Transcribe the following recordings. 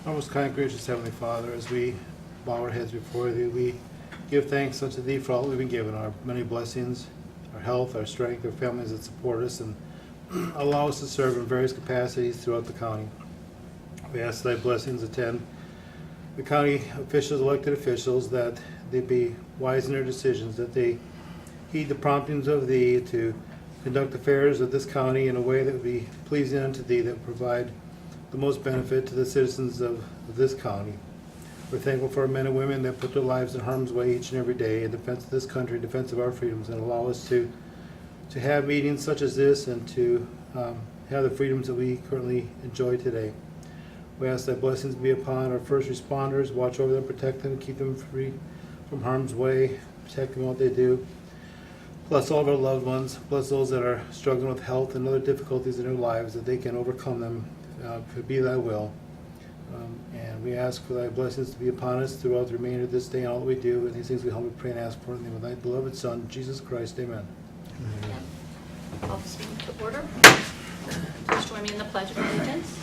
Our most kind, gracious Heavenly Father, as we bow our heads before Thee, we give thanks unto Thee for all that we've been given, our many blessings, our health, our strength, our families that support us, and allow us to serve in various capacities throughout the county. We ask Thy blessings attend the county officials, elected officials, that they be wise in their decisions, that they heed the promptings of Thee to conduct affairs of this county in a way that would be pleasing unto Thee, that would provide the most benefit to the citizens of this county. We're thankful for our men and women that put their lives in harm's way each and every day in defense of this country, in defense of our freedoms, and allow us to have meetings such as this and to have the freedoms that we currently enjoy today. We ask that blessings be upon our first responders, watch over them, protect them, keep them free from harm's way, protect them in what they do. Bless all of our loved ones, bless those that are struggling with health and other difficulties in their lives, that they can overcome them. Could be Thy will. And we ask for Thy blessings to be upon us throughout the remainder of this day and all that we do. And these things we humbly pray and ask for in the name of Thy beloved Son, Jesus Christ. Amen. Amen. Call this meeting to order. Please join me in the Pledge of Allegiance.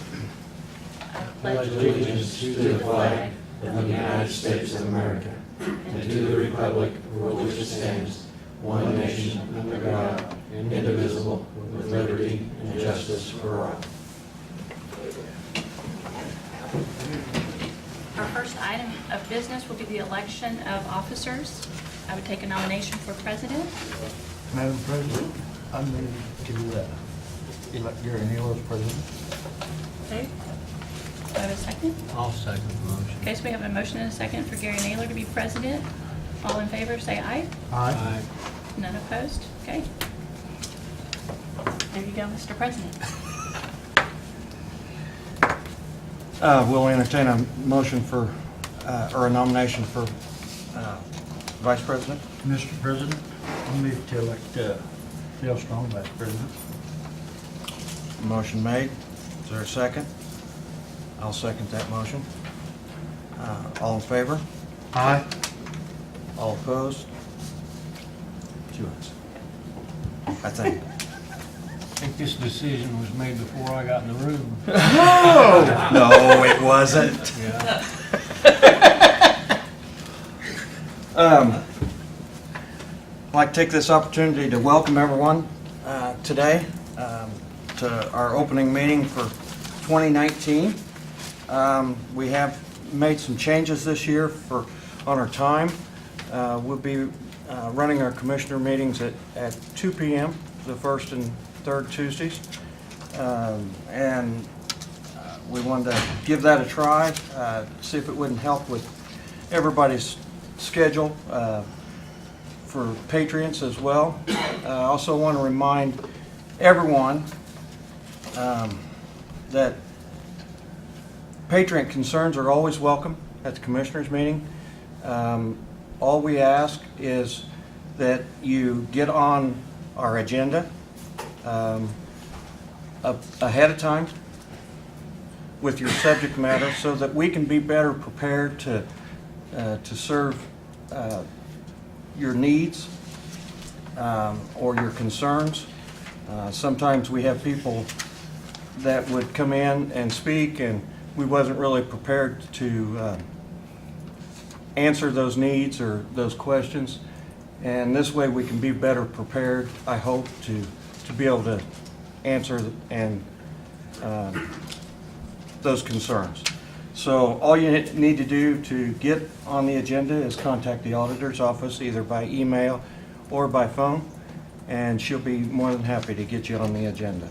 I pledge allegiance to the flag of the United States of America and to the republic for which it stands, one nation under God, indivisible, with liberty and justice for all. Our first item of business will be the election of officers. I would take a nomination for president. Madam President, I move to elect Gary Neal as president. Okay. Do I have a second? I'll second the motion. Okay, so we have a motion and a second for Gary Naylor to be president. All in favor, say aye. Aye. None opposed? Okay. There you go, Mr. President. We'll entertain a motion for, or a nomination for Vice President. Mr. President, I move to elect Bill Strong vice president. Motion made. Is there a second? I'll second that motion. All in favor? Aye. All opposed? 2 ayes. I think. I think this decision was made before I got in the room. No, it wasn't. Yeah. I'd like to take this opportunity to welcome everyone today to our opening meeting for 2019. We have made some changes this year on our time. We'll be running our commissioner meetings at 2 p.m. the first and third Tuesdays. And we wanted to give that a try, see if it wouldn't help with everybody's schedule for patriots as well. I also want to remind everyone that patriot concerns are always welcome at the commissioners meeting. All we ask is that you get on our agenda ahead of time with your subject matter so that we can be better prepared to serve your needs or your concerns. Sometimes we have people that would come in and speak and we wasn't really prepared to answer those needs or those questions. And this way we can be better prepared, I hope, to be able to answer and those concerns. So all you need to do to get on the agenda is contact the auditor's office either by email or by phone, and she'll be more than happy to get you on the agenda.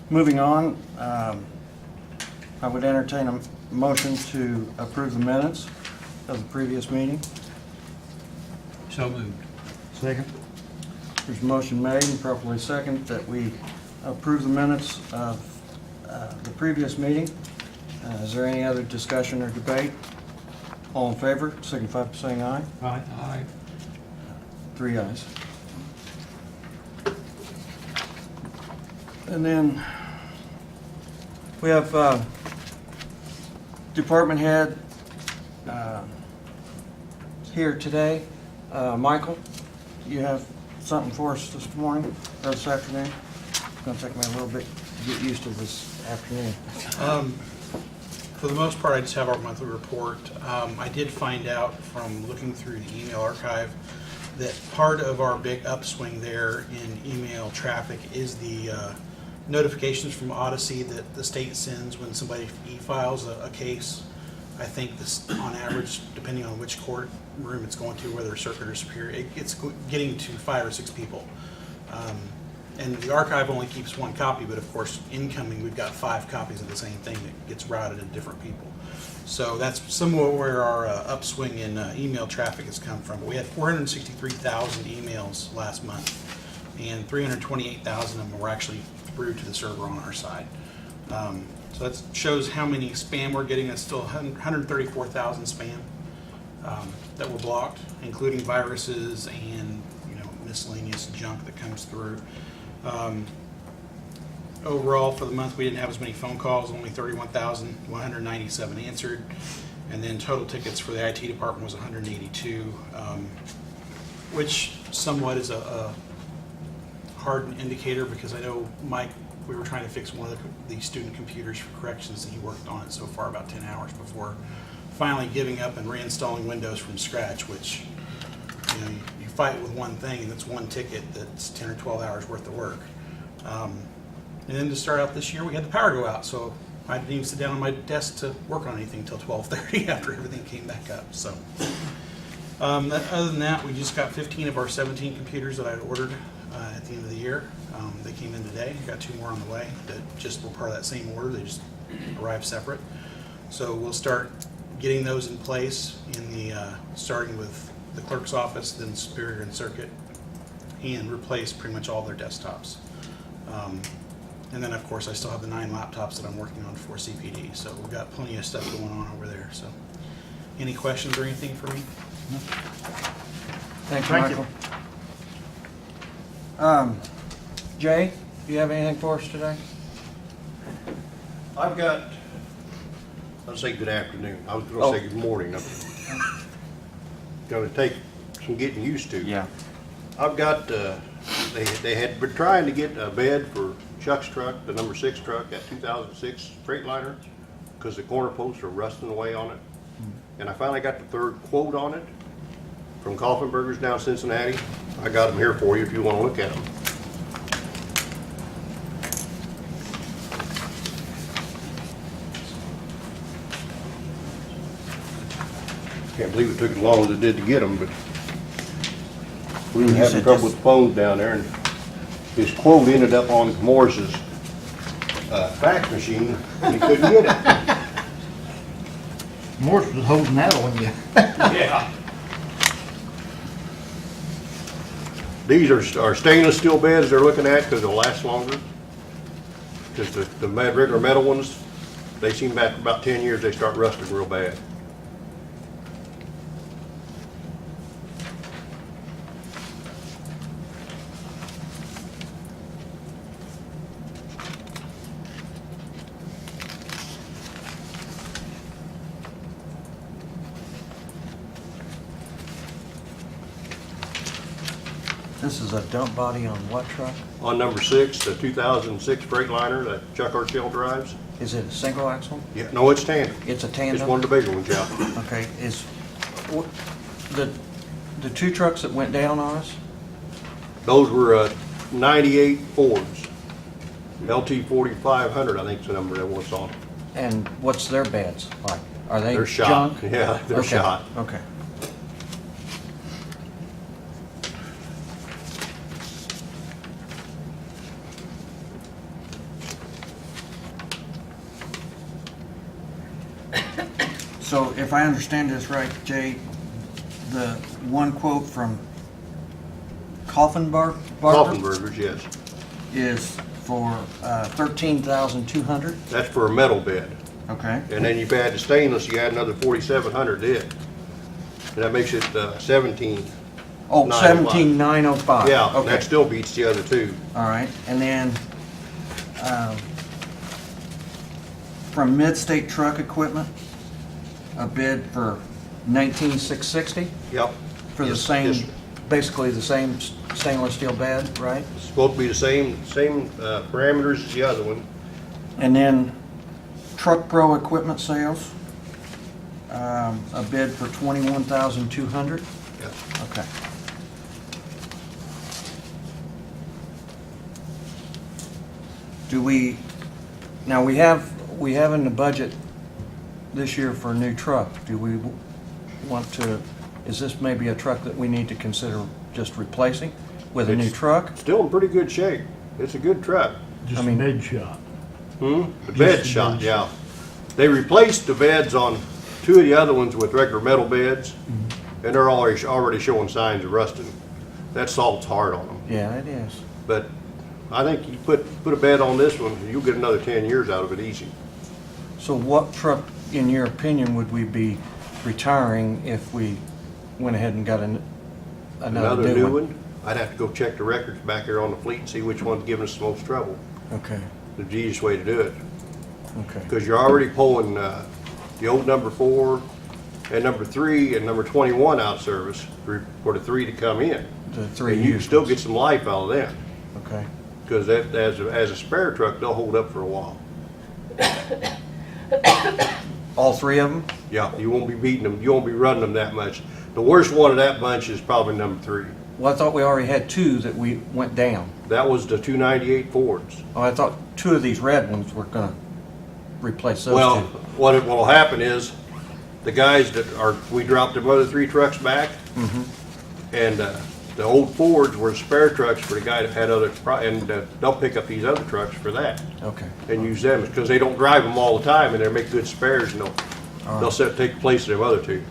Moving on, I would entertain a motion to approve the minutes of the previous meeting. So moved. Second. There's a motion made and properly second that we approve the minutes of the previous meeting. Is there any other discussion or debate? All in favor, signify by saying aye. Aye. Aye. 3 ayes. And then we have department head here today. Michael, you have something for us this morning or this afternoon? It's going to take me a little bit get used to this afternoon. For the most part, I just have our monthly report. I did find out from looking through the email archive that part of our big upswing there in email traffic is the notifications from Odyssey that the state sends when somebody e-files a case. I think this, on average, depending on which court room it's going to, whether circuit or superior, it's getting to 5 or 6 people. And the archive only keeps 1 copy, but of course, incoming, we've got 5 copies of the same thing that gets routed to different people. So that's somewhat where our upswing in email traffic has come from. We had 463,000 emails last month, and 328,000 of them were actually through to the server on our side. So that shows how many spam we're getting. That's still 134,000 spam that were blocked, including viruses and miscellaneous junk that comes through. Overall, for the month, we didn't have as many phone calls, only 31,197 answered, and then total tickets for the IT department was 182, which somewhat is a hard indicator, because I know Mike, we were trying to fix one of the student computers for corrections, and he worked on it so far about 10 hours before finally giving up and reinstalling Windows from scratch, which you fight with one thing, and it's 1 ticket that's 10 or 12 hours worth of work. And then to start out this year, we had the power go out, so I didn't even sit down on my desk to work on anything until 12:30 after everything came back up. So other than that, we just got 15 of our 17 computers that I'd ordered at the end of the year. They came in today. Got 2 more on the way that just were part of that same order. They just arrived separate. So we'll start getting those in place in the starting with the clerk's office, then Superior and Circuit, and replace pretty much all their desktops. And then, of course, I still have the 9 laptops that I'm working on for CPD. So we've got plenty of stuff going on over there. So, any questions or anything for me? Thank you, Thank you. Michael. Jay, do you have anything for us today? I've got, I'll say good afternoon. I was going to say good morning. I'm going to take some getting used to. Yeah. I've got, they had been trying to get a bed for Chuck's truck, the number 6 truck, that 2006 Freightliner, because the corner posts are rusting away on it. And I finally got the 3rd quote on it from Kaufenberger's down Cincinnati. I got them here for you if you want to look at them. Can't believe it took as long as it did to get them, but we were having trouble with the phones down there, and his quote ended up on Morris's fax machine, and he couldn't get it. Morse was holding that on you. Yeah. These are stainless steel beds they're looking at because they'll last longer. Because the regular metal ones, they seem back about 10 years, they start rusting real bad. This is a dump body on what truck? On number 6, the 2006 Freightliner that Chuck Archell drives. Is it a single axle? Yeah, no, it's tandem. It's a tandem? It's one of the bigger ones, yeah. Okay, the 2 trucks that went down on us? Those were 98 Fords. LT 4500, I think is the number that was on. And what's their beds like? Are they They're shot. junk? Yeah, they're Okay, shot. Okay. So if I understand this right, Jay, the one quote from Kaufenberger's, yes. is for $13,200. That's for a metal bed. Okay. And then you've added the stainless, you add another 4,700 to it. And that makes it 17. Oh, 905. 17,905. Yeah, and Okay. that still beats the other 2. All right, and then from Mid-State Truck Equipment, a bid for $19,660 Yep. for the Yes, same yes, basically the same stainless steel bed, right? It's supposed to be the same parameters as the other one. And then Truck Pro equipment sales, a bid for $21,200. Yeah. Okay. Do we, now we have in the budget this year for a new truck. Do we want to, is this maybe a truck that we need to consider just replacing with a new It's- truck? Still in pretty good shape. It's a good truck. Just I a mean- bed shop. The Just bed the shot, bed yeah. They replaced the beds on two of the other ones with regular metal beds, and they're already showing signs of rusting. That salt's hard on them. Yeah, it is. But I think you put a bed on this one, you'll get another 10 years out of it easy. So what truck, in your opinion, would we be retiring if we went ahead and got another new one? I'd have to go check the records back here on the fleet and see which one's giving us the most trouble. Okay, The easiest way to do it. okay. Because you're already pulling the old number 4 and number 3 and number 21 out of service for the 3 to come in. The three And you can used still ones. get some life out of them. Okay, Because as a spare truck, they'll hold up for a while. all three of them? Yeah, you won't be beating them, you won't be running them that much. The worst one of that bunch is probably number 3. Well, I thought we already had two that we went down. That was the 298 Fords. Oh, I thought two of these red ones were gonna replace those Well, two. what will happen is, the guys we dropped them other 3 trucks back, and the old Fords were spare trucks for the guy that had and they'll pick up these other trucks for that Okay, and use them, because they don't drive them all the time, and they make good spares, and they'll take the place of them other 2.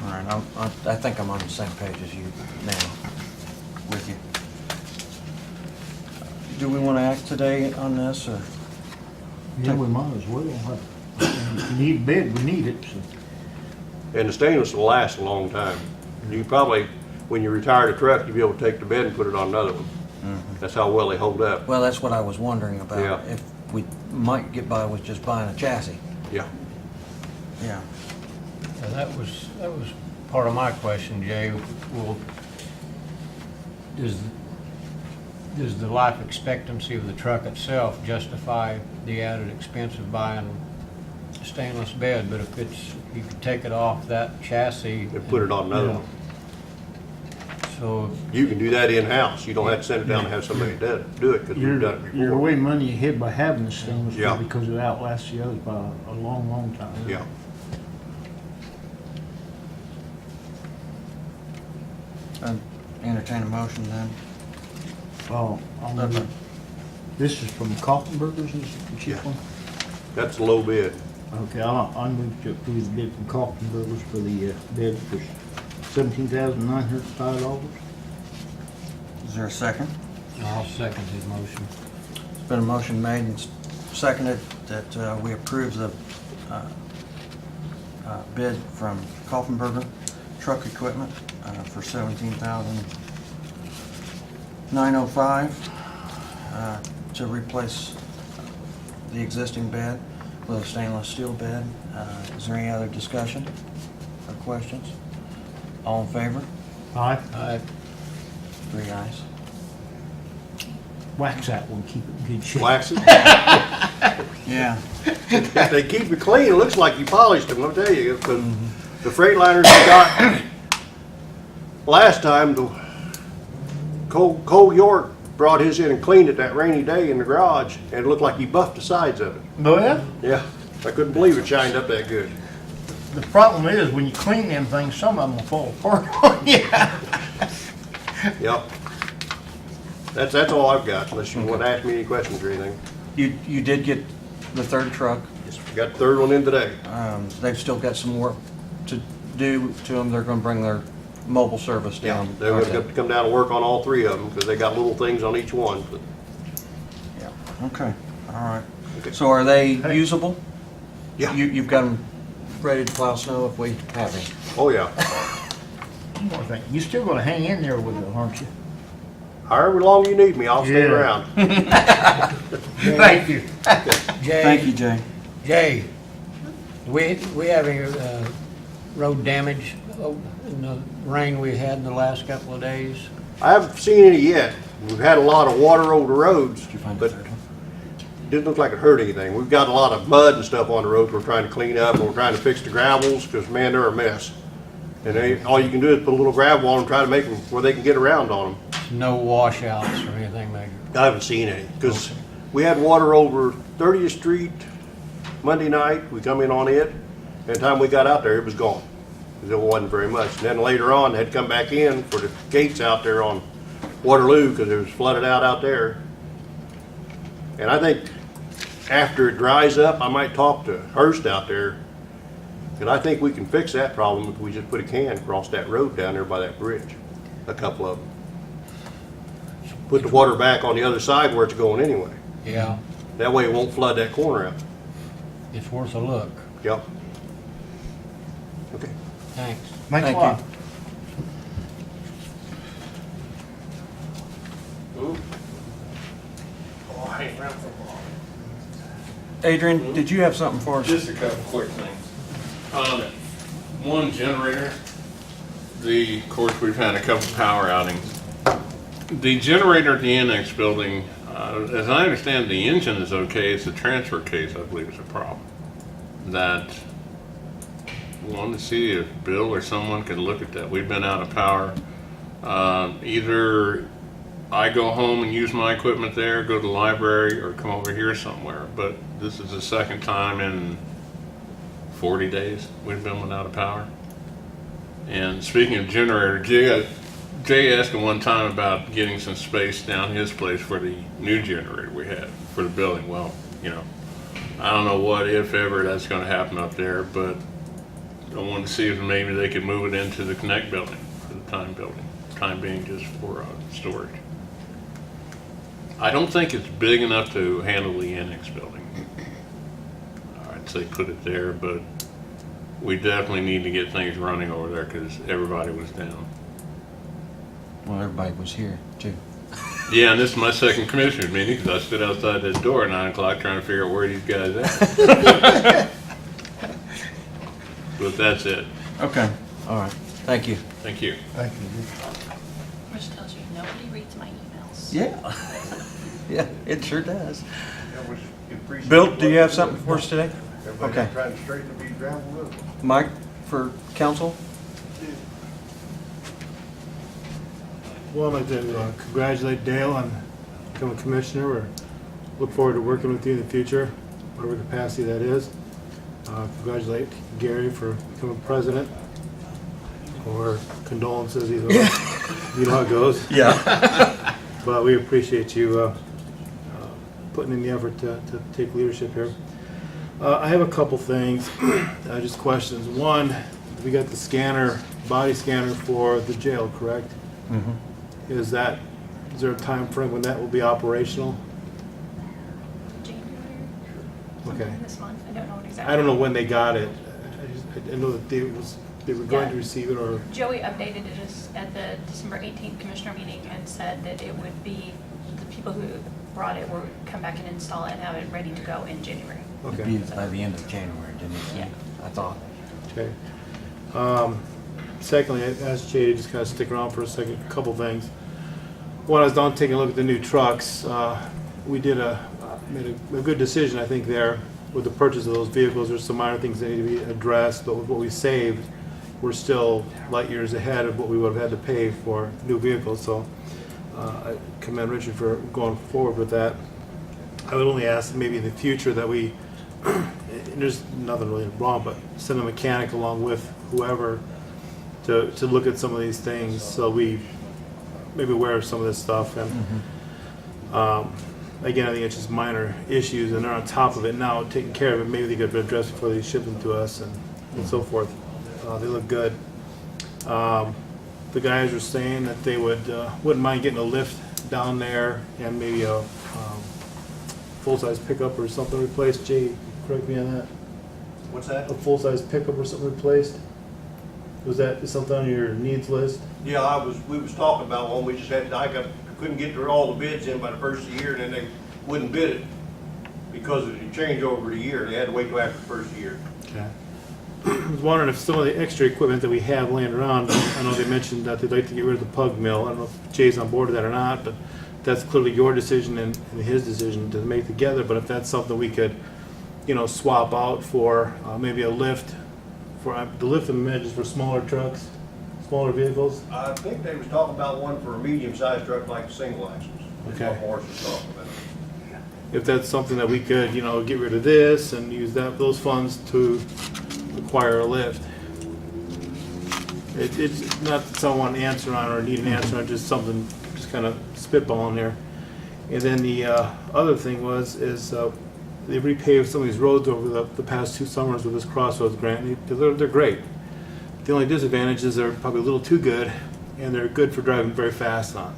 all right, I think I'm on the same page as you now, with you. Do we wanna act today on this, or? Yeah, we might as well. If you need a bed, we need it, so. And the stainless will last a long time. You probably, when you retire the truck, you'll be able to take the bed and put it on another one. That's how well they hold up. Well, that's what I was wondering about. Yeah. If we might get by with just buying a chassis. Yeah. Yeah. And that was part of my question, Jay. Well, does the life expectancy of the truck itself justify the added expense of buying a stainless bed? But if you could take it off that chassis. And put it on another Yeah. one. So, You can do that in-house. You don't have to send it down and have somebody do it, because we've done it You're before. way money ahead by having the stainless Yeah. steel because it outlasts the others by a long, long time. Yeah. Entertain a motion then. Oh, this is from Kaufenberger's, is the cheap Yeah. one? That's a low bid. Okay, I'll move to approve the bid from Kaufenberger's for the bed for $17,905. Is there a second? I'll second his motion. It's been a motion made and seconded that we approve the bid from Kaufenberger Truck Equipment for $17,905 to replace the existing bed with a stainless steel bed. Is there any other discussion or questions? All in favor? Aye. 3 ayes. Wax that one, keep it in good shape. Wax it. Yeah. They keep it clean. It looks like you polished them, I'll tell you. The Freightliners we got last time, Cole York brought his in and cleaned it that rainy day in the garage, and it looked like he buffed the sides of it. Well, Yeah, I couldn't believe it shined up that good. the problem is, when you clean them things, some of them will fall apart on you. Yep. That's all I've got, unless you want to ask me any questions or anything. You did get the third truck. Got the third one in today. They've still got some work to do to them. They're gonna bring their mobile service down. They're gonna have to come down and work on all 3 of them, because they got little things on each one. But Yeah, okay, all right. Okay. So are they usable? Yeah. You've got them ready to plow snow if we have any? Oh, yeah. One more thing, you still gonna hang in there with it, aren't you? However long you need me, I'll stay Yeah. around. Thank you. Thank you, Jay. Jay, we have any road damage in the rain we had in the last couple of days? I haven't seen any yet. We've had a lot of water over the roads, Did you find the but third one? it didn't look like it hurt anything. We've got a lot of mud and stuff on the roads we're trying to clean up, and we're trying to fix the gravels, because man, they're a mess. And all you can do is put a little gravel on them, try to make them where they can get around on them. No washouts or anything major? I haven't seen any, because we had water over 30th Street Monday night. We come in on it, and the time we got out there, it was gone. 'Cause it wasn't very much. And then later on, they had to come back in for the gates out there on Waterloo, because it was flooded out there. And I think after it dries up, I might talk to Hearst out there, and I think we can fix that problem if we just put a can across that road down there by that bridge, a couple of them. Put the water back on the other side where it's going anyway. Yeah, That way it won't flood that corner out. it's worth a look. Yep. Okay. Thanks. Thanks a Thank lot. Adrian, did you have something for us? Just a couple quick things. One generator, of course, we've had a couple power outings. The generator at the annex building, as I understand, the engine is okay. It's the transfer case, I believe, is a problem. That wanted to see if Bill or someone could look at that. We've been out of power. Either I go home and use my equipment there, go to the library, or come over here somewhere. But this is the second time in 40 days we've been without a power. And speaking of generator, Jay asked him one time about getting some space down his place for the new generator we had for the building. Well, you know, I don't know what, if ever, that's going to happen up there, but I wanted to see if maybe they could move it into the Connect building for the time being just for storage. I don't think it's big enough to handle the annex building. I'd say put it there, but we definitely need to get things running over there because everybody was down. Well, everybody was here, too. Yeah, and this is my second commissioner's meeting because I stood outside this door at 9 o'clock trying to figure out where these guys at. But that's it. Okay, all right. Thank you. Thank you. Thank you. Which tells you nobody reads my emails. Yeah. Yeah, it sure does. Bill, do you have something for us today? Okay. Trying to straighten the gravel up. Mike, for council? Well, I'd like to congratulate Dale on becoming commissioner, or look forward to working with you in the future, whatever capacity that is. Congratulate Gary for becoming president, or condolences, either way. You know how it goes. Yeah. But we appreciate you putting in the effort to take leadership here. I have a couple things, just questions. One, we got the scanner, body scanner for the jail, correct? Mhm. Is there a time frame when that will be operational? January, Okay. this month, I don't know exactly. I don't know when they got it. I know that they were going to Yeah. receive it, or, Joey updated us at the December 18th commissioner meeting and said that it would be, the people who brought it would come back and install it and have it ready to go in January. It'd okay. be by the end of January, didn't it? Yeah. I thought. Okay. Secondly, I asked Jay to just kind of stick around for a second, a couple things. One, I was down taking a look at the new trucks. We did made a good decision, I think, there with the purchase of those vehicles. There's some minor things that need to be addressed, but with what we saved, we're still light years ahead of what we would have had to pay for new vehicles. So I commend Richard for going forward with that. I would only ask maybe in the future that we, and there's nothing really wrong, but send a mechanic along with whoever to look at some of these things, so we maybe aware of some of this stuff. And again, I think it's just minor issues, and they're on top of it now, taking care of it. Maybe they could address it before they ship them to us, and so forth. They look good. The guys were saying that they wouldn't mind getting a lift down there and maybe a full-size pickup or something replaced. Jay, correct me on that. What's that? A full-size pickup or something replaced? Was that something on your needs list? Yeah, we was talking about one. We just couldn't get all the bids in by the first of the year, and then they wouldn't bid it because of the changeover of the year. They had to wait till after the first year. Okay. was wondering if some of the extra equipment that we have laying around, I know they mentioned that they'd like to get rid of the pug mill. I don't know if Jay's on board with that or not, but that's clearly your decision and his decision to make together. But if that's something we could, swap out for maybe a lift, for the lift and edges for smaller trucks, smaller vehicles. I think they was talking about one for a medium-sized truck like a single axle. Okay. That's what Morris was talking about. If that's something that we could, get rid of this and use those funds to acquire a lift. It's not someone answer on or need an answer on, just something, just kind of spitballing there. And then the other thing is they repaved some of these roads over the past 2 summers with this Crossroads grant. They're great. The only disadvantage is they're probably a little too good, and they're good for driving very fast on.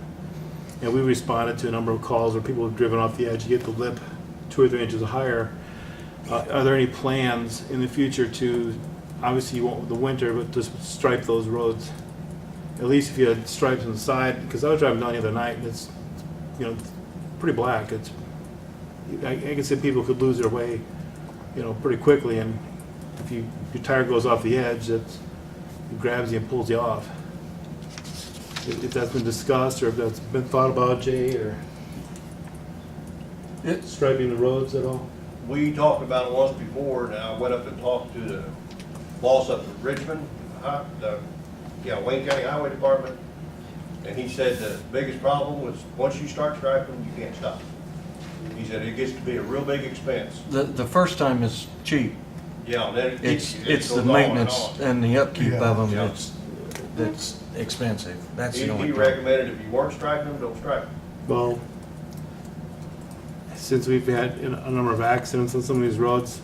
And we responded to a number of calls where people have driven off the edge. You get the lip 2 or 3 inches higher. Are there any plans in the future to, obviously you won't with the winter, but just stripe those roads? At least if you had stripes on the side, because I was driving down the other night and it's, pretty black. I can see people could lose their way, pretty quickly, and if your tire goes off the edge, it grabs you and pulls you off. If that's been discussed or if that's been thought about, Jay, or striping the roads at all? We talked about it once before, and I went up and talked to the boss up at Richmond, Wayne County Highway Department, and he said the biggest problem was once you start striping, you can't stop. He said it gets to be a real big expense. The first time is cheap. Yeah, and then it It's goes the on and maintenance on. and the upkeep of them Yeah. that's expensive. That's He the only he problem. recommended if you weren't striping them, don't stripe them. Well, since we've had a number of accidents on some of these roads,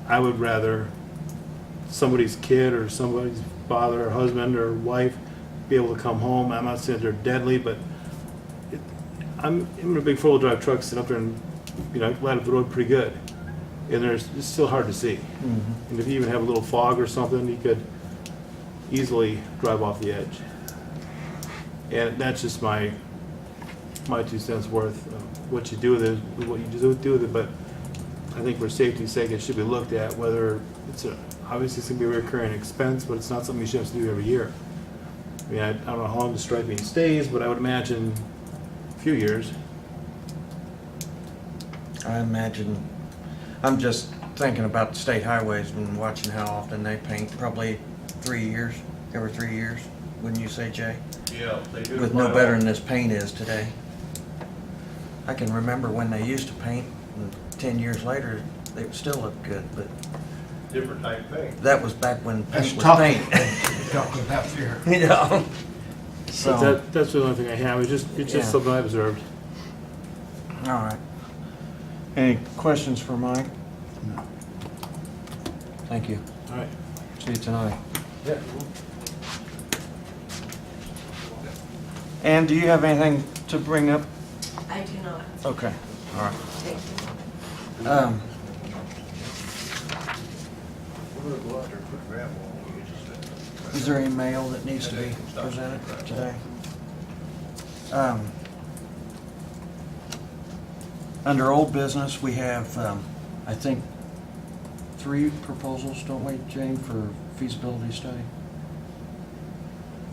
I would rather somebody's kid or somebody's father or husband or wife be able to come home. I'm not saying they're deadly, but I'm in a big four-wheel drive truck, sitting up there and, light up the road pretty good. And it's still hard to see. And if you even have a little fog or something, you could easily drive off the edge. And that's just my 2 cents worth. What you do with it, what you do with it, but I think for safety's sake, it should be looked at whether obviously it's gonna be a recurring expense, but it's not something you should have to do every year. I mean, I don't know how long the striping stays, but I would imagine a few years. I imagine, I'm just thinking about the state highways and watching how often they paint, probably 3 years, every 3 years, wouldn't you say, Jay? Yeah, they do. With no better than this paint is today. I can remember when they used to paint, and 10 years later, they would still look good, but Different type of paint. that was back when That's paint was tough. paint. Talking about here. But So, that's the only thing I have. It's Yeah. just something I observed. all right. Any questions for Mike? No. Thank you. All right. See you tonight. Ann, do you have anything to bring up? I do not. Okay, all right. Thank you. We're gonna go out there and put gravel on the edges. Is there any mail that needs to be presented today? Under old business, we have, I think, 3 proposals, don't we, Jane, for feasibility study?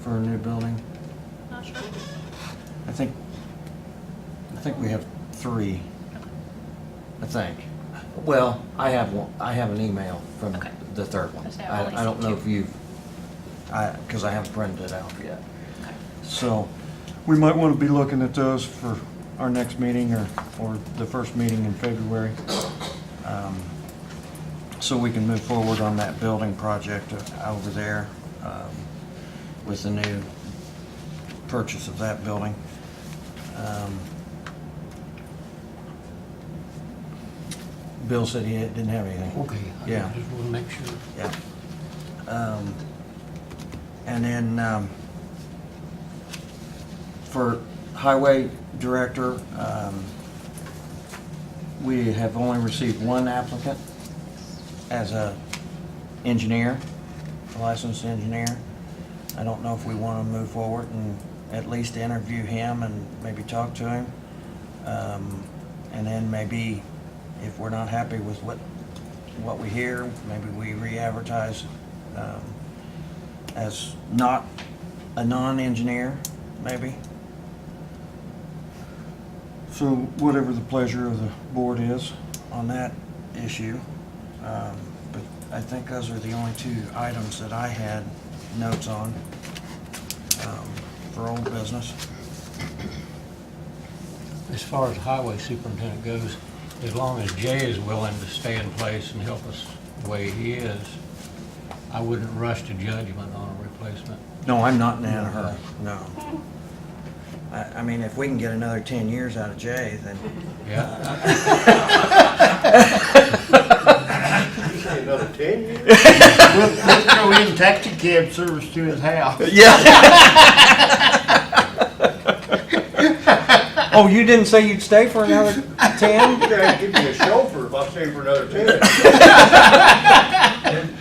For a new building? Not sure. I think we have 3. I think. Well, I have one, I have an email from Okay. the third one. I say I've only I don't seen know 2. if you've, because I haven't printed it out yet. Okay. So, we might want to be looking at those for our next meeting or the first meeting in February. So we can move forward on that building project over there with the new purchase of that building. Bill said he didn't have anything. Okay. Yeah. I just want to make sure. Yeah. And then, for highway director, we have only received 1 applicant as a engineer, a licensed engineer. I don't know if we want to move forward and at least interview him and maybe talk to him. And then maybe if we're not happy with what what we hear, maybe we re-advertise as not a non-engineer, maybe. So whatever the pleasure of the board is on that issue. But I think those are the only two items that I had notes on for old business. As far as highway superintendent goes, as long as Jay is willing to stay in place and help us the way he is, I wouldn't rush to judgment on a replacement. No, I'm not in a hurry, no. I mean, if we can get another 10 years out of Jay, then... Yeah. You say another 10 years? We'll throw in taxi cab service to his house. Yeah. Oh, you didn't say you'd stay for another 10? You're gonna have to give me a chauffeur if I stay for another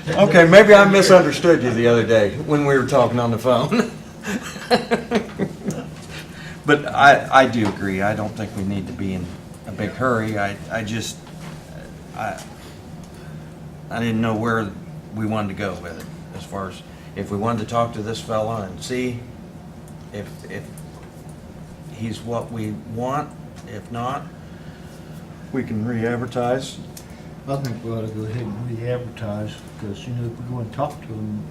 10. Okay, maybe I misunderstood you the other day when we were talking on the phone. But I do agree. I don't think we need to be in a big hurry. I didn't know where we wanted to go with it, as far as if we wanted to talk to this fella and see if he's what we want. If not, we can re-advertise. I think we ought to go ahead and re-advertise, because, if we go and talk to him,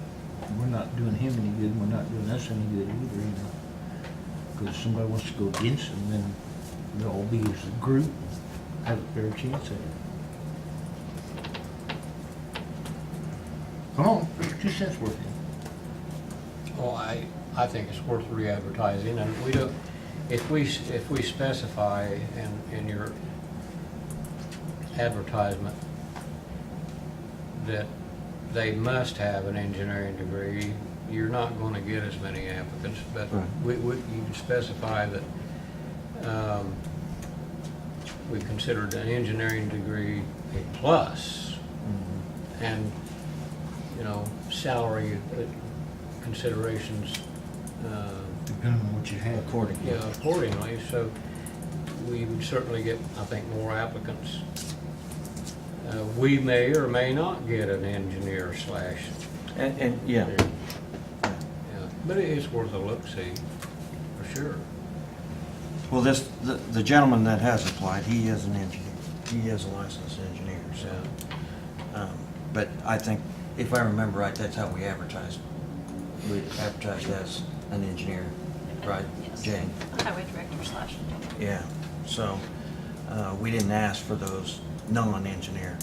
we're not doing him any good, and we're not doing us any good either, Because if somebody wants to go against him, then they'll all be as a group, have a fair chance at it. Come on, put your 2 cents worth in. Well, I think it's worth re-advertising, and we don't, if we specify in your advertisement that they must have an engineering degree, you're not going to get as many applicants, but Right. you can specify that we considered an engineering degree a plus, and, salary considerations, Depending on what you have. Accordingly. accordingly, so we would certainly get, I think, more applicants. We may or may not get an engineer slash, And yeah. yeah, but it's worth a look-see, for sure. Well, the gentleman that has applied, he is an engineer. He is a licensed engineer, so. But I think, if I remember right, that's how we advertised. We advertised as an engineer, right, Yes. Jane? Highway director slash. Yeah, so, we didn't ask for those non-engineer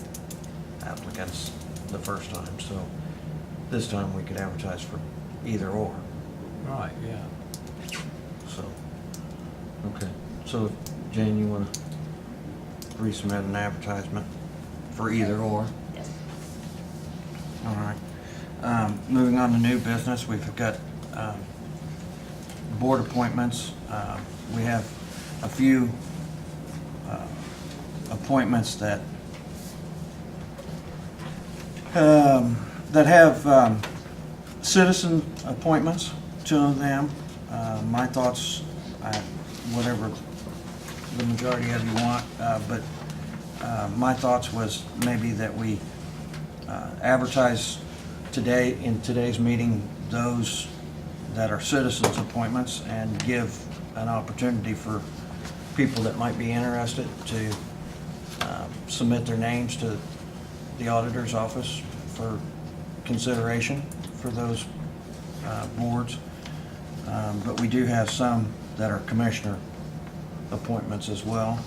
applicants the first time, so this time we could advertise for either or, Right, yeah. so. Okay, so Jane, you wanna resubmit an advertisement for either or? Yes. All right. Moving on to new business, we've got board appointments. We have a few appointments that have citizen appointments to them. My thoughts, whatever the majority of you want, but my thoughts was maybe that we advertise today, in today's meeting, those that are citizens appointments, and give an opportunity for people that might be interested to submit their names to the auditor's office for consideration for those boards. But we do have some that are commissioner appointments as well.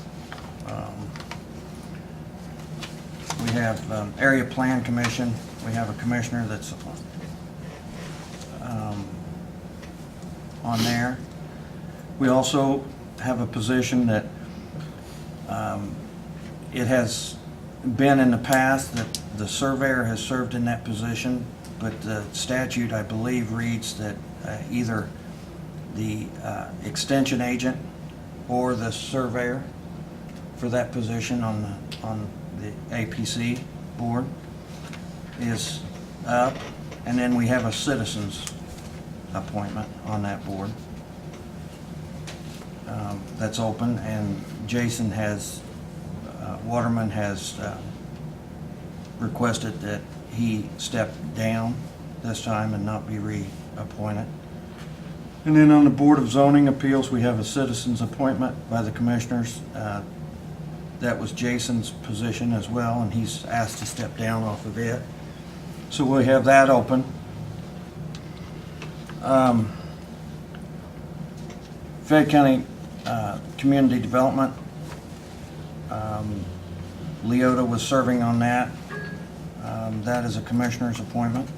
We have Area Plan Commission. We have a commissioner that's on there. We also have a position that it has been in the past that the surveyor has served in that position, but the statute, I believe, reads that either the extension agent or the surveyor for that position on the APC board is up, and then we have a citizens appointment on that board that's open, and Jason has, Waterman has requested that he step down this time and not be reappointed. And then on the Board of Zoning Appeals, we have a citizen's appointment by the commissioners. That was Jason's position as well, and he's asked to step down off of it. So we have that open. Fayette County Community Development. Leota was serving on that. That is a commissioner's appointment.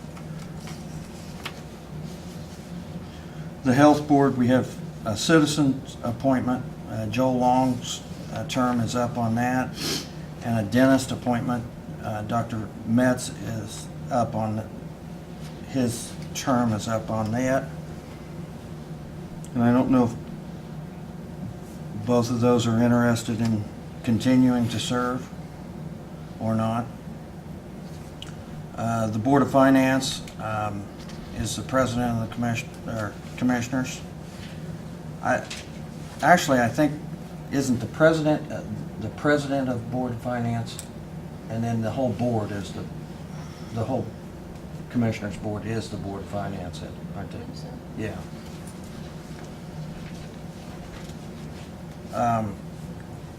The Health Board, we have a citizen's appointment. Joel Long's term is up on that. And a dentist appointment. Dr. Metz is up on, his term is up on that. And I don't know if both of those are interested in continuing to serve or not. The Board of Finance is the president of the commissioners. I think, isn't the president of Board of Finance, and then the whole board is the whole commissioners board is the Board of Finance, aren't they? Yeah.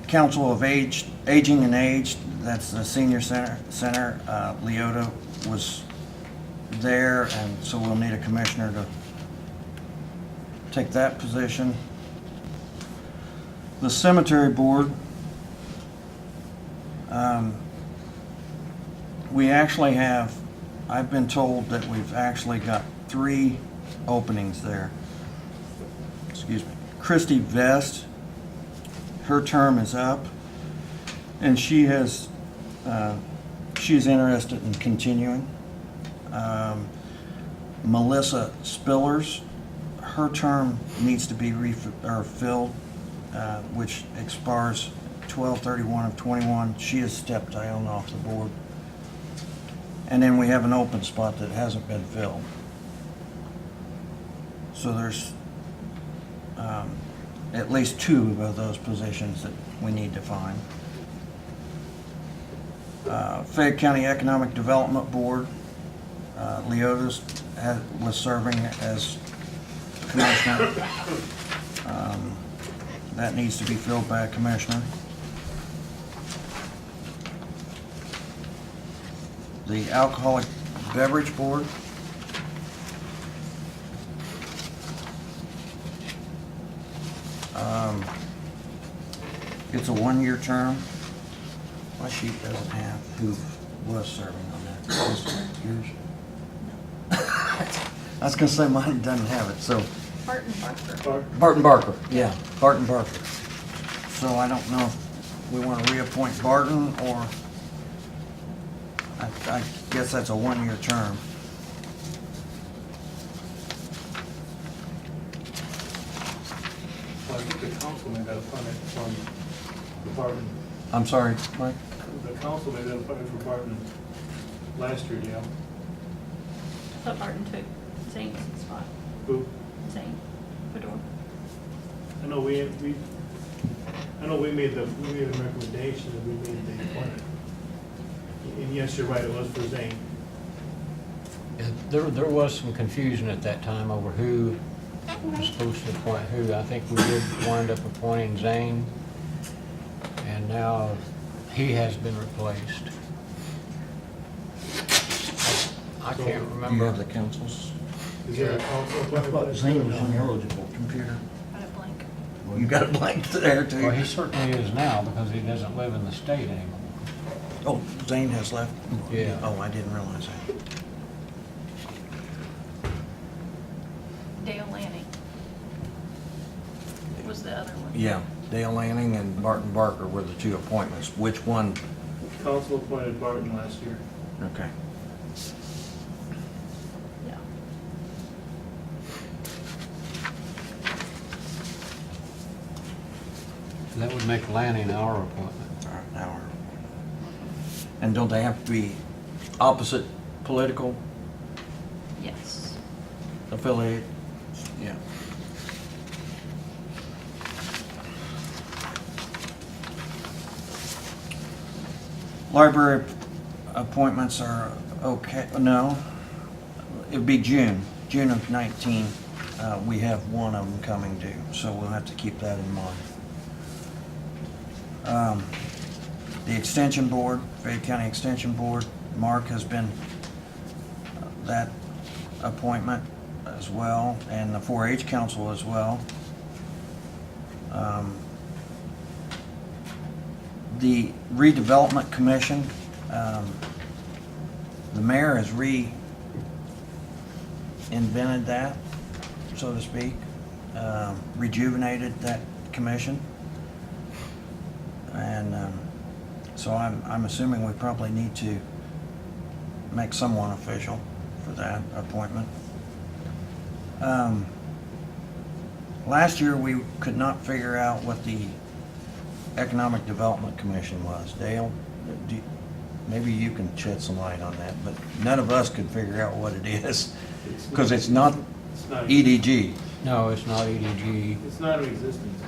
Council of Aging and Aged, that's the senior center. Leota was there, and so we'll need a commissioner to take that position. The Cemetery Board, we actually have, I've been told that we've actually got 3 openings there. Excuse me. Christy Vest, her term is up, and she's interested in continuing. Melissa Spillers, her term needs to be filled, which expires 12/31/21. She has stepped down off the board. And then we have an open spot that hasn't been filled. So there's at least 2 of those positions that we need to find. Fayette County Economic Development Board, Leota's was serving as commissioner. That needs to be filled by a commissioner. The Alcoholic Beverage Board, it's a 1-year term. My sheet doesn't have who was serving on that. Yours? I was gonna say mine doesn't have it, so. Barton Barker. Barton Barker, yeah, Barton Barker. So I don't know if we want to reappoint Barton, or I guess that's a 1-year term. Well, I think the councilman got appointed from Barton. I'm sorry, Mike? The councilman got appointed from Barton last year, Dale. I thought Barton took Zane's spot. Who? Zane Fedor. I know we made the recommendation that we made the appointment. And yes, you're right, it was for Zane. There was some confusion at that time over who was supposed to appoint who. I think we did wind up appointing Zane, and now he has been replaced. I can't Do you remember. have the councils? Is there a council I appointment? thought Zane was ineligible. Computer. Got a blank. You got a blank there too. Well, he certainly is now because he doesn't live in the state anymore. Oh, Zane has left? Yeah. Oh, I didn't realize that. Dale Lanning was the other one. Yeah, Dale Lanning and Barton Barker were the 2 appointments. Which one? Council appointed Barton last year. Okay. Yeah. That would make Lanning our appointment. All right, now we're. And don't they have to be opposite political Yes. affiliate? Yeah. Library appointments are okay, no, it'd be June of 19. We have one of them coming due, so we'll have to keep that in mind. The Extension Board, Fayette County Extension Board, Mark has been that appointment as well, and the 4-H Council as well. The Redevelopment Commission, the mayor has reinvented that, so to speak, rejuvenated that commission. And so I'm assuming we probably need to make someone official for that appointment. Last year, we could not figure out what the Economic Development Commission was. Dale, maybe you can shed some light on that, but none of us could figure out what it is, because it's not EDG. No, it's not EDG. It's not in existence.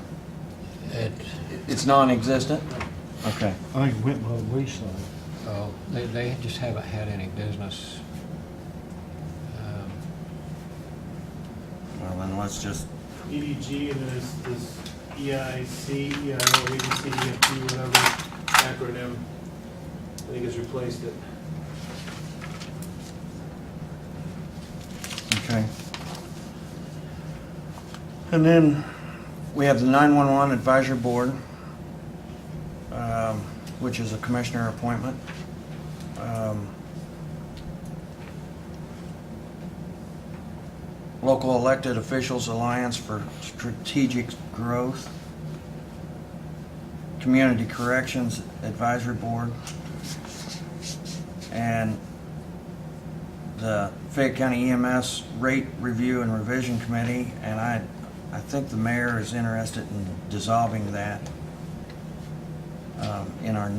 It's non-existent? Okay. I think it went by the wayside. Oh, they just haven't had any business. Well, then let's just, EDG, and then this EIC, EIO, agency, EFT, whatever acronym. I think it's replaced it. okay. And then we have the 911 Advisory Board, which is a commissioner appointment. Local Elected Officials Alliance for Strategic Growth, Community Corrections Advisory Board, and the Fayette County EMS Rate Review and Revision Committee, and I think the mayor is interested in dissolving that in our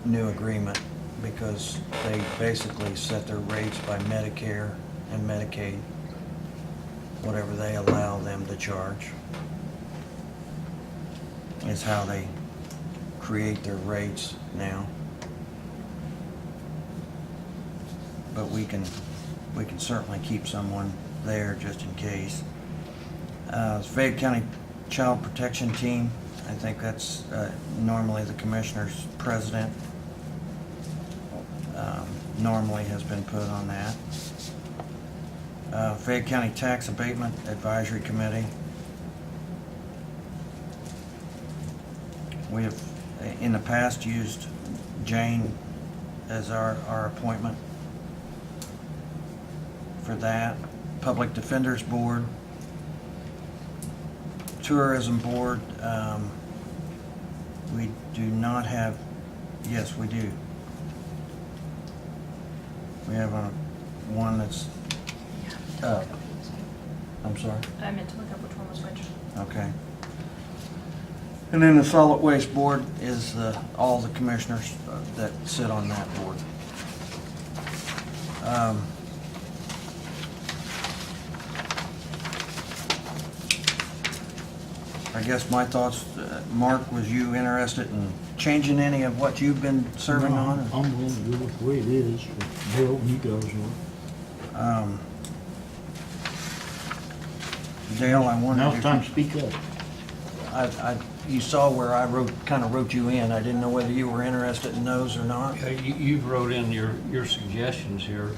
new agreement, because they basically set their rates by Medicare and Medicaid, whatever they allow them to charge is how they create their rates now. But we can certainly keep someone there just in case. Fayette County Child Protection Team, I think that's normally the commissioner's president. Normally has been put on that. Fayette County Tax Abatement Advisory Committee. We have in the past used Jane as our appointment for that. Public Defenders Board. Tourism Board, we do not have, yes, we do. We have one that's up. I'm sorry? I meant to look up which one was which. Okay. And then the Solid Waste Board is all the commissioners that sit on that board. I guess my thoughts, Mark, was you interested in changing any of what you've been serving on? I'm willing to go with the way it is. Bill, you guys are. Dale, I wondered Now's if the time to speak up. you saw where I kind of wrote you in. I didn't know whether you were interested in those or not. You've wrote in your suggestions here.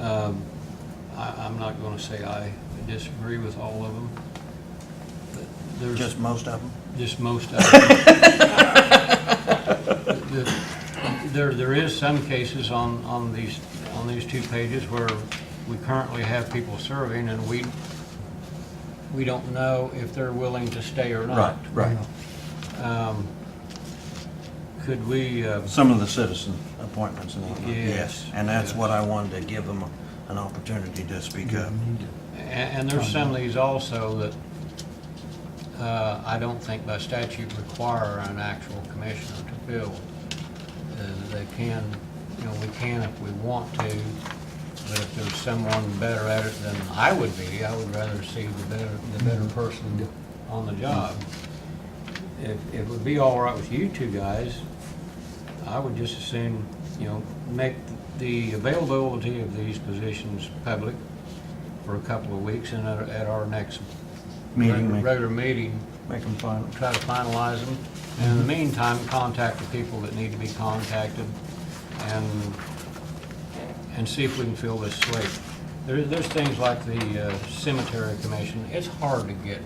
I'm not going to say I disagree with all of them. But there's Just most of them? just most of them. There is some cases on these 2 pages where we currently have people serving and we don't know if they're willing to stay or not. Right. Could we, Some of the citizen appointments and whatnot. Yes, And that's yes. what I wanted to give them an opportunity to speak up. and there's some of these also that I don't think by statute require an actual commissioner to fill. They can, we can if we want to, but if there's someone better at it than I would be, I would rather see the better person on the job. If it would be all right with you 2 guys, I would just as soon make the availability of these positions public for a couple of weeks, and at our next Meeting, regular meeting, make them final. try to finalize them. And in the meantime, contact the people that need to be contacted and see if we can fill this slate. There's things like the cemetery commission. It's hard to get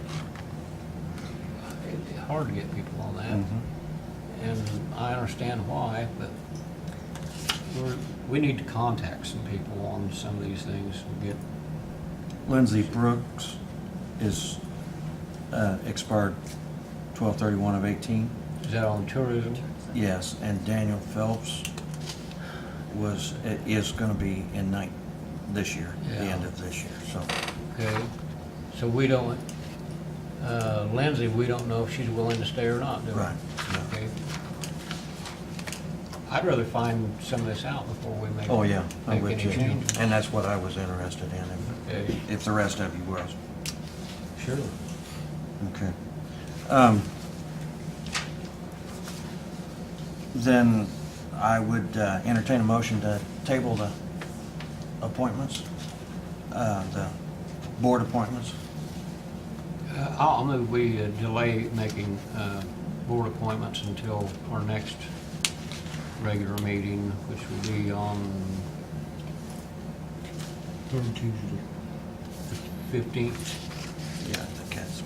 people on that. And I understand why, but we need to contact some people on some of these things and get. Lindsay Brooks is expired 12/31 of 18. Is that on tourism? Yes, and Daniel Phelps is going to be in this year, the Yeah. end of this year, so. Okay, so we don't, Lindsay, we don't know if she's willing to stay or not, do we? Right, no. Okay. I'd rather find some of this out before we make. Oh, yeah, I'm make with any you. changes. And that's what I was interested in, Okay, if the rest of you was. sure. Okay. Then I would entertain a motion to table the appointments, the board appointments. I'll move we delay making board appointments until our next regular meeting, which will be on Third Tuesday. the 15th. Yeah, the cat's.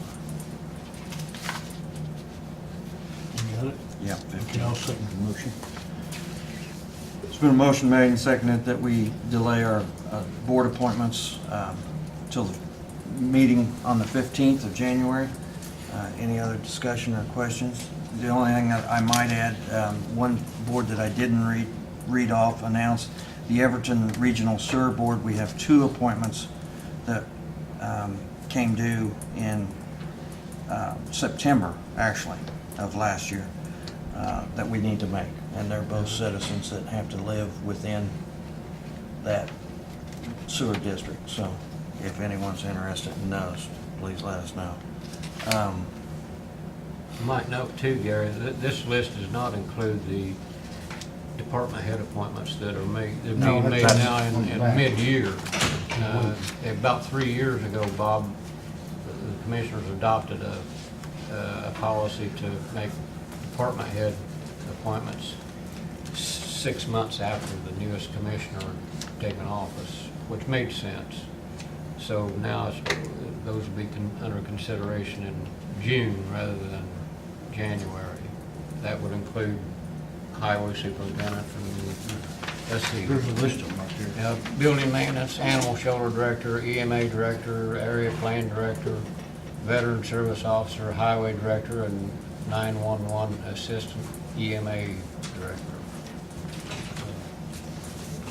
You got it? Yeah, Okay, 15. I'll second the motion. It's been a motion made and seconded that we delay our board appointments till the meeting on the 15th of January. Any other discussion or questions? The only thing that I might add, one board that I didn't read off announced, the Everton Regional Sewer Board. We have 2 appointments that came due in September, actually, of last year, that we need to make. And they're both citizens that have to live within that sewer district. So if anyone's interested and knows, please let us know. You might note too, Gary, that this list does not include the department head appointments that are they're No, being made that's now on the in back. mid-year. About 3 years ago, Bob, the commissioners adopted a policy to make department head appointments 6 months after the newest commissioner taken office, which made sense. So now those will be under consideration in June rather than January. That would include highway superintendent and, let's see. There's a list of them right there. Building maintenance, animal shelter director, EMA director, area plan director, veteran service officer, highway director, and 911 assistant EMA director.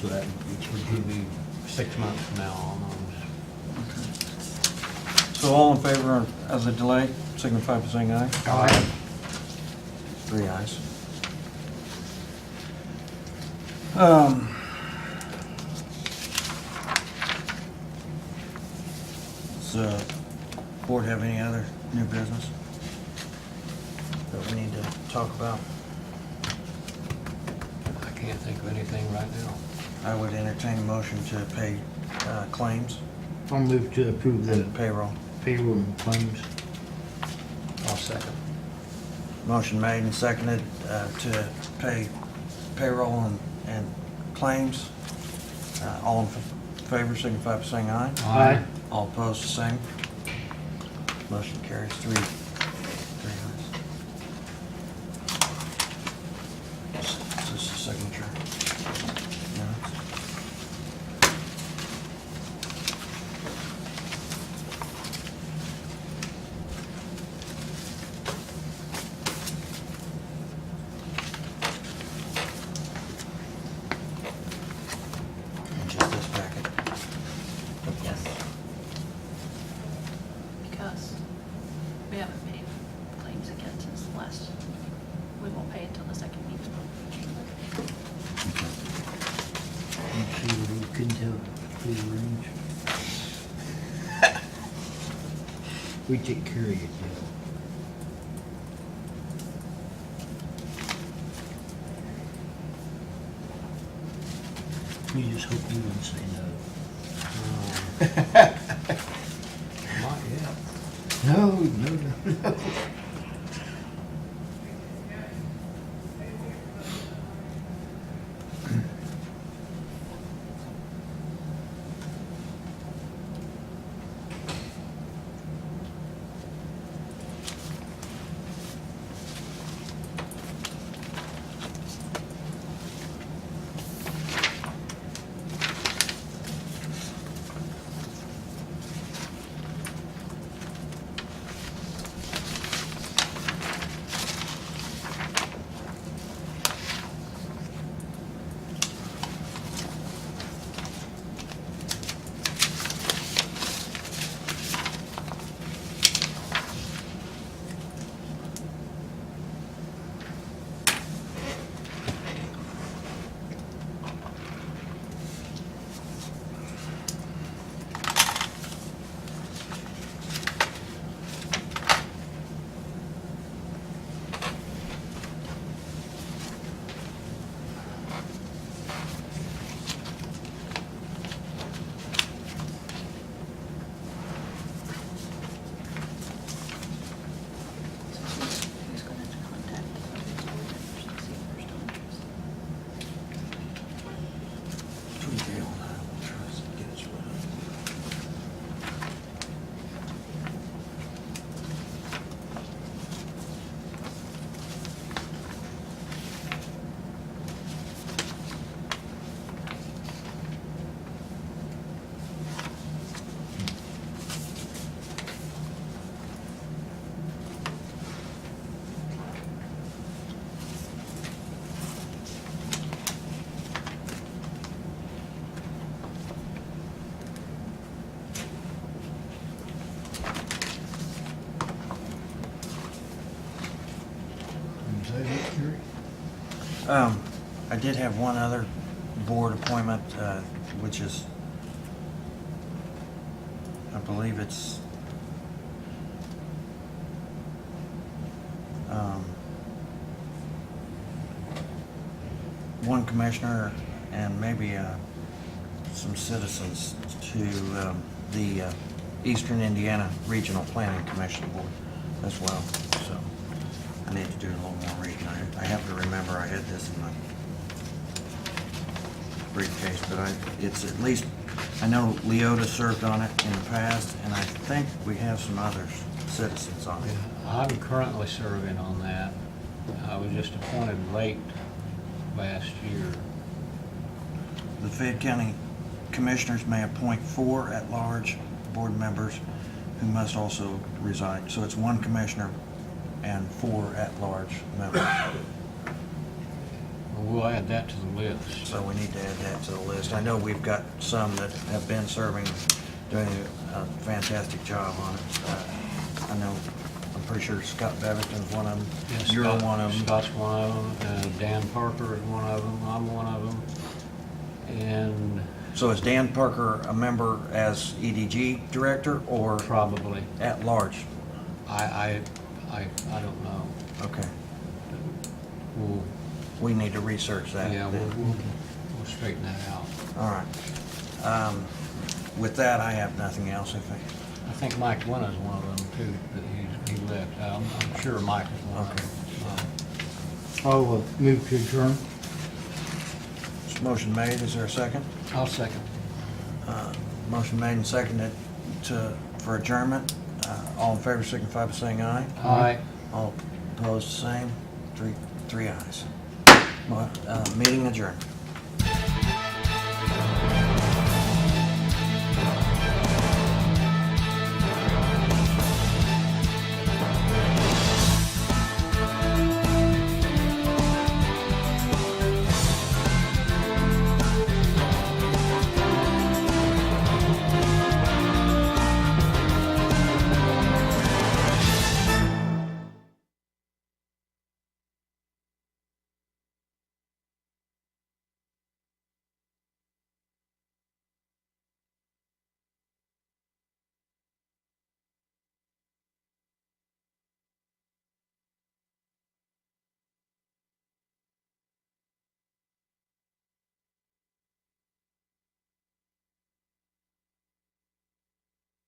So that Which would be 6 months from now on those. So all in favor of the delay, signify by saying aye. Aye. 3 ayes. Does the board have any other new business that we need to talk about? I can't think of anything right now. I would entertain a motion to pay claims I'll move to approve the and payroll. payroll and claims. I'll second. Motion made and seconded to pay payroll and claims. All in favor, signify by saying aye. Aye. All opposed, the same. Motion carries 3 ayes. Is this a signature? Minutes? And just this packet. Yes. Because we haven't paid claims again since the last, we won't pay until the second meeting. Let's see what we couldn't tell. Please arrange. We take care of you, Joe. We just hope you wouldn't say no. Not yet. No, no, no, no. Who's going to contact the other board members and see if they're still interested? Is that it, Jerry? I did have one other board appointment, which is, I believe it's, one commissioner and maybe some citizens to the Eastern Indiana Regional Planning Commission Board as well. So I need to do a little more reading. I have to remember I had this in my briefcase, but it's at least, I know Leota served on it in the past, and I think we have some other citizens on it. I'm currently serving on that. I was just appointed late last year. The Fayette County Commissioners may appoint 4 at-large board members who must also reside. So it's 1 commissioner and 4 at-large members. Well, we'll add that to the list. So we need to add that to the list. I know we've got some that have been serving, doing a fantastic job on it. I know, I'm pretty sure Scott Bevingston's one of them. Yeah, You're Scott- one of them. Scott's one of them, Dan Parker is one of them, I'm one of them. And So is Dan Parker a member as EDG director or probably, at large? I don't know. Okay. We'll, We need to research that. yeah, then. we'll straighten that out. All right. With that, I have nothing else, I think. I think Mike Winna's one of them too, that he left. I'm sure Mike is one of them. I'll move to adjourn. Motion made, is there a second? I'll second. Motion made and seconded for adjournment. All in favor signify by saying aye. Aye. All opposed, the same. Three ayes. Meeting adjourned.